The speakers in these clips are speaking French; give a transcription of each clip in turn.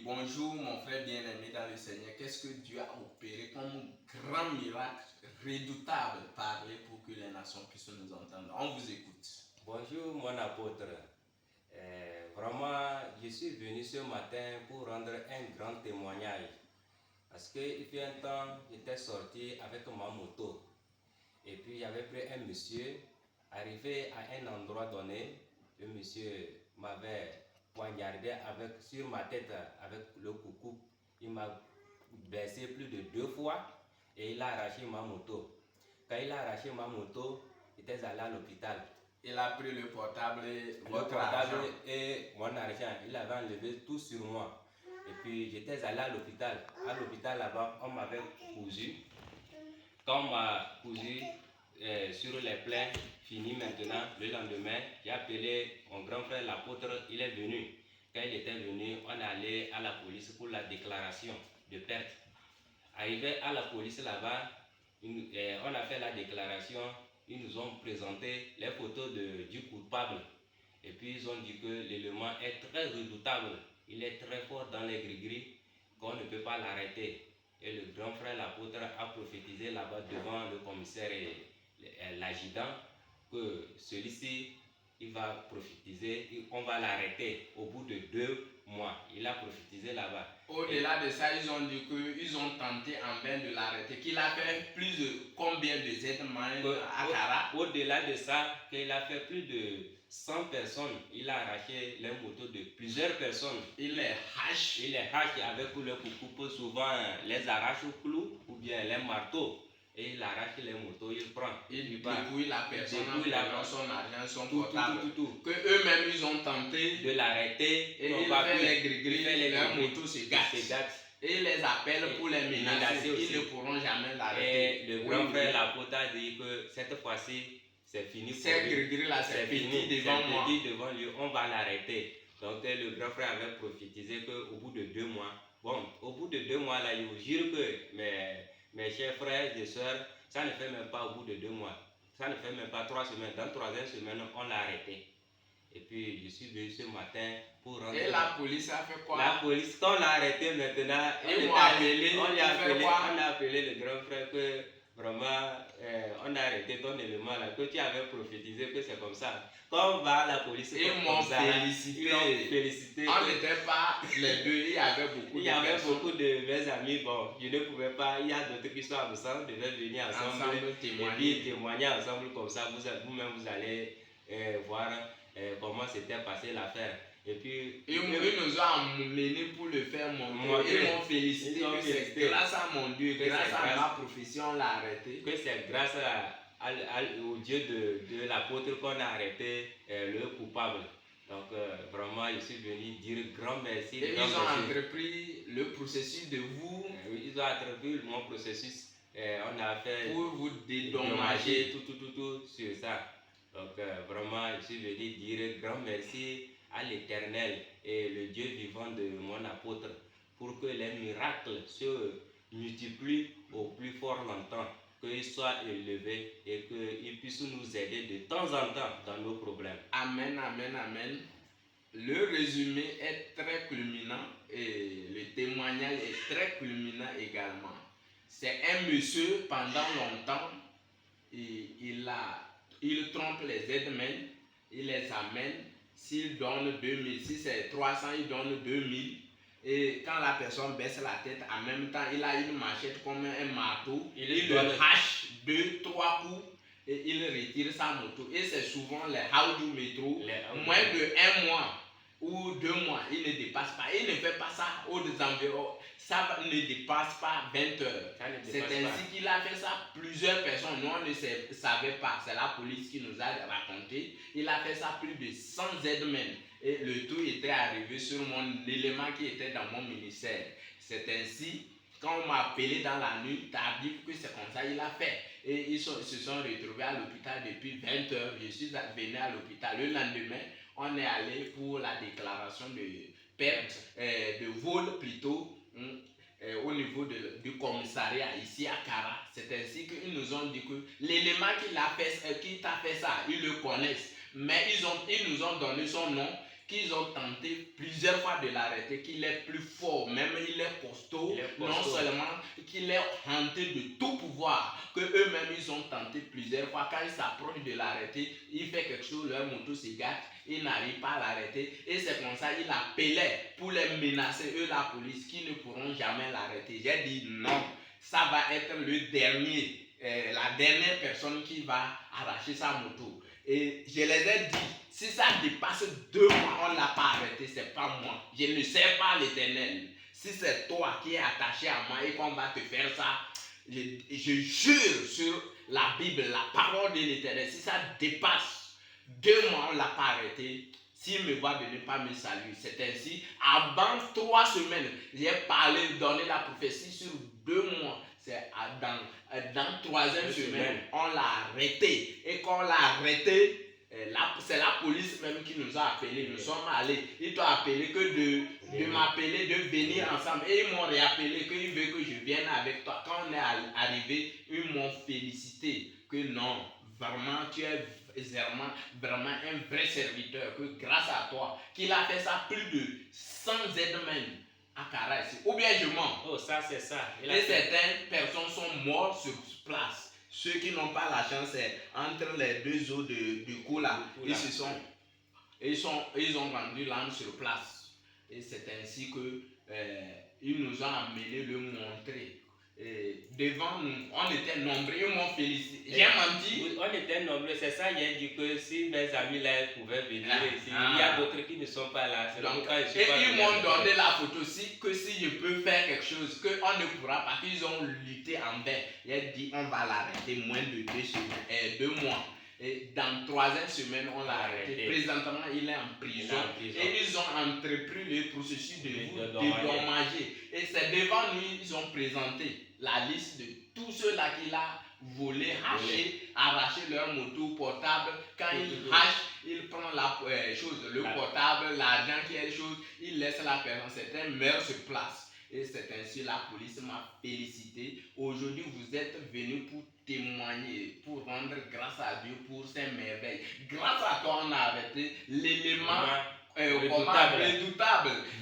bonjour mon frère bien-aimé dans le Seigneur. Qu'est-ce que Dieu a opéré comme grand miracle redoutable? Parlez pour que les nations puissent nous entendre. On vous écoute. Bonjour mon apôtre. Vraiment, je suis venu ce matin pour rendre un grand témoignage. Parce qu'il fait un temps, j'étais sorti avec ma moto. Et puis j'avais pris un monsieur. Arrivé à un endroit donné, le monsieur m'avait poignardé sur ma tête avec le coucou. Il m'a blessé plus de 2 fois et il a arraché ma moto. Quand il a arraché ma moto, j'étais allé à l'hôpital. Il a pris le portable et mon argent. Il avait enlevé tout sur moi. Et puis j'étais allé à l'hôpital. À l'hôpital là-bas, on m'avait cousu. Quand on m'a cousu sur les plaies, fini maintenant, le lendemain, j'ai appelé mon grand frère l'apôtre, il est venu. Quand il était venu, on est allé à la police pour la déclaration de perte. Arrivé à la police là-bas, on a fait la déclaration, ils nous ont présenté les photos du coupable. Et puis ils ont dit que l'élément est très redoutable, il est très fort dans les gris-gris, qu'on ne peut pas l'arrêter. Et le grand frère l'apôtre a prophétisé là-bas devant le commissaire et l'adjudant que celui-ci, il va prophétiser, on va l'arrêter au bout de 2 mois. Il a prophétisé là-bas. Au-delà de ça, ils ont dit qu'ils ont tenté en vain de l'arrêter, qu'il a fait plus de combien de événements à Kara. Au-delà de ça, qu'il a fait plus de 100 personnes. Il a arraché les motos de plusieurs personnes. Il les hache. Il les hache avec le coucou, souvent les arrache au clou ou bien les marteaux. Et il arrache les motos, il prend. Il dépouille la personne, il prend son argent, son portable. Tout. Que eux-mêmes ils ont tenté de l'arrêter. Et il fait les gris-gris, leurs motos se gâtent. Et ils les appellent pour les menacer. Ils ne pourront jamais l'arrêter. Et le grand frère l'apôtre a dit que cette fois-ci, c'est fini pour lui. Ces gris-gris là, c'est fini devant moi. Devant lui, on va l'arrêter. Donc le grand frère avait prophétisé qu'au bout de 2 mois, au bout de 2 mois là, je vous jure que mes chers frères et sœurs, ça ne fait même pas au bout de 2 mois. Ça ne fait même pas 3 semaines. Dans 3e semaine, on l'a arrêté. Et puis je suis venu ce matin pour rendre. Et la police a fait quoi? La police, quand on l'a arrêté maintenant, on a appelé le grand frère que vraiment on a arrêté ton élément là, que tu avais prophétisé que c'est comme ça. Quand on va à la police, ils m'ont félicité. On n'était pas les deux, il y avait beaucoup de mes amis. Bon, je ne pouvais pas, il y a d'autres qui sont absents, on devait venir ensemble et témoigner ensemble comme ça. Vous-même vous allez voir comment s'était passé l'affaire. Et puis ils nous ont emmenés pour le faire monter. Ils m'ont félicité que c'est grâce à mon Dieu, grâce à ma profession, on l'a arrêté. Que c'est grâce au Dieu de l'apôtre qu'on a arrêté le coupable. Donc vraiment, je suis venu dire grand merci. Et ils ont entrepris le processus de vous. Oui, ils ont entrepris mon processus. On a fait pour vous dédommager tout sur ça. Donc vraiment, je suis venu dire grand merci à l'Éternel et le Dieu vivant de mon apôtre pour que les miracles se multiplient au plus fort longtemps, qu'ils soient élevés et qu'ils puissent nous aider de temps en temps dans nos problèmes. Amen, amen, amen. Le résumé est très culminant et le témoignage est très culminant également. C'est un monsieur pendant longtemps, il trompe les aides-mains, il les amène. S'il donne 2000, si c'est 300, il donne 2000. Et quand la personne baisse la tête, en même temps, il a une machette comme un marteau. Il le hache 2-3 coups et il retire sa moto. Et c'est souvent les hauts du métro, moins de 1 mois ou 2 mois, il ne dépasse pas. Il ne fait pas ça aux environs. Ça ne dépasse pas 20 heures. C'est ainsi qu'il a fait ça. Plusieurs personnes, nous on ne savait pas. C'est la police qui nous a raconté. Il a fait ça plus de 100 aides-mains. Et le tout était arrivé sur mon élément qui était dans mon ministère. C'est ainsi, quand on m'a appelé dans la nuit, tardif, que c'est comme ça il a fait. Et ils se sont retrouvés à l'hôpital depuis 20 heures. Je suis venu à l'hôpital. Le lendemain, on est allé pour la déclaration de perte, de vol plutôt, au niveau du commissariat ici à Kara. C'est ainsi qu'ils nous ont dit que l'élément qui t'a fait ça, ils le connaissent. Mais ils nous ont donné son nom qu'ils ont tenté plusieurs fois de l'arrêter, qu'il est plus fort, même il est costaud, non seulement qu'il est hanté de tout pouvoir, que eux-mêmes ils ont tenté plusieurs fois. Quand ils s'approchent de l'arrêter, il fait quelque chose, leur moto se gâte, ils n'arrivent pas à l'arrêter, et c'est comme ça il appelait pour les menacer, eux la police, qui ne pourront jamais l'arrêter. J'ai dit non, ça va être le dernier, la dernière personne qui va arracher sa moto. Et je les ai dit, si ça dépasse 2 mois, on ne l'a pas arrêté, c'est pas moi. Je ne sers pas l'Éternel. Si c'est toi qui es attaché à moi et qu'on va te faire ça, je jure sur la Bible, la parole de l'Éternel, si ça dépasse 2 mois, on ne l'a pas arrêté. S'il me voit venir, pas me saluer. C'est ainsi, avant 3 semaines, j'ai parlé, donné la prophétie sur 2 mois. C'est dans 3e semaine, on l'a arrêté. Et quand on l'a arrêté, c'est la police même qui nous a appelés. Nous sommes allés. Ils t'ont appelé que de m'appeler, de venir ensemble. Et ils m'ont réappelé qu'ils veulent que je vienne avec toi. Quand on est arrivé, ils m'ont félicité. Que non, vraiment, tu es vraiment un vrai serviteur. Que grâce à toi, qu'il a fait ça plus de 100 aides-mains à Kara ici. Ou bien je mens. Oh, ça c'est ça. Et certaines personnes sont mortes sur place. Ceux qui n'ont pas la chance, c'est entre les 2 eaux du coup là. Ils ont rendu l'âme sur place. Et c'est ainsi que ils nous ont amené le montrer. Et devant nous, on était nombreux, ils m'ont félicité. J'ai menti. Oui, on était nombreux, c'est ça, j'ai dit que si mes amis là pouvaient venir ici, il y a d'autres qui ne sont pas là. Donc, et ils m'ont donné la photo aussi, que si je peux faire quelque chose, qu'on ne pourra pas, qu'ils ont lutté en vain. J'ai dit, on va l'arrêter moins de 2 mois. Et dans 3e semaine, on l'a arrêté. Présentement, il est en prison. Et ils ont entrepris le processus de dédommager. Et c'est devant nous, ils ont présenté la liste de tous ceux-là qu'il a volé, haché, arraché leur moto portable. Quand il hache, il prend la chose, le portable, l'argent qui est chose, il laisse la personne. Certains meurent sur place. Et c'est ainsi la police m'a félicité. Aujourd'hui, vous êtes venus pour témoigner, pour rendre grâce à Dieu pour ces merveilles. Grâce à toi, on a arrêté l'élément redoutable.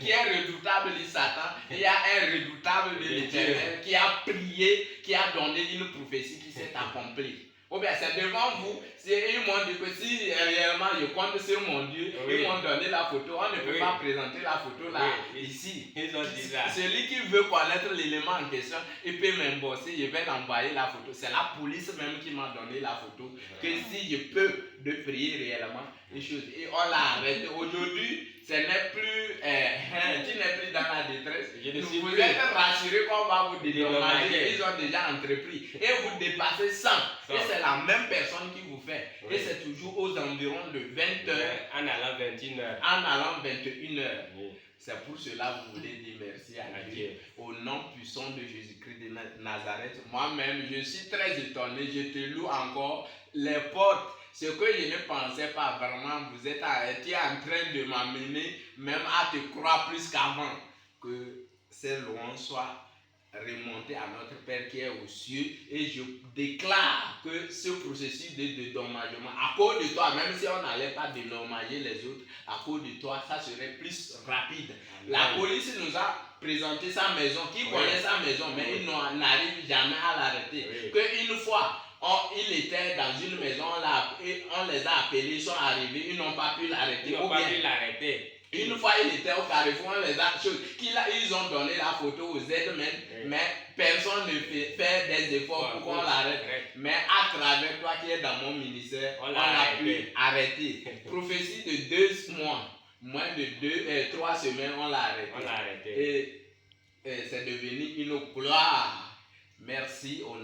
Qui est redoutable de Satan. Il y a un redoutable de l'Éternel qui a prié, qui a donné une prophétie qui s'est accomplie. Ou bien c'est devant vous, ils m'ont dit que si réellement je compte sur mon Dieu, ils m'ont donné la photo, on ne peut pas présenter la photo là, ici. Ils ont dit ça. Celui qui veut connaître l'élément en question, il peut m'embosser, je vais l'envoyer la photo. C'est la police même qui m'a donné la photo, que si je peux de prier réellement, les choses. Et on l'a arrêté. Aujourd'hui, ce n'est plus, tu n'es plus dans la détresse. Vous êtes rassurés qu'on va vous dédommager. Ils ont déjà entrepris. Et vous dépassez 100. Et c'est la même personne qui vous fait. Et c'est toujours aux environs de 20 heures. En allant 21h. En allant 21h. C'est pour cela que vous voulez dire merci à Dieu. Au nom puissant de Jésus-Christ de Nazareth. Moi-même, je suis très étonné. Je te loue encore les portes. Ce que je ne pensais pas vraiment, tu es en train de m'amener même à te croire plus qu'avant. Que ces louanges soient remontées à notre Père qui est aux cieux. Et je déclare que ce processus de dédommagement, à cause de toi, même si on n'allait pas dédommager les autres, à cause de toi, ça serait plus rapide. La police nous a présenté sa maison, qui connaît sa maison, mais il n'arrive jamais à l'arrêter. Qu'une fois, il était dans une maison, on les a appelés, ils sont arrivés, ils n'ont pas pu l'arrêter. Une fois, il était au carrefour, on les a ils ont donné la photo aux aides-mains, mais personne ne fait des efforts pour qu'on l'arrête. Mais à travers toi qui es dans mon ministère, on a pu arrêter. Prophétie de 2 mois, moins de 3 semaines, on l'a arrêté. Et c'est devenu une gloire. Merci au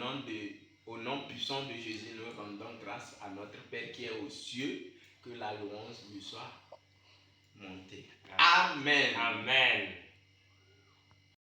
nom puissant de Jésus, nous rendons grâce à notre Père qui est aux cieux, que la louange lui soit montée. Amen. Amen.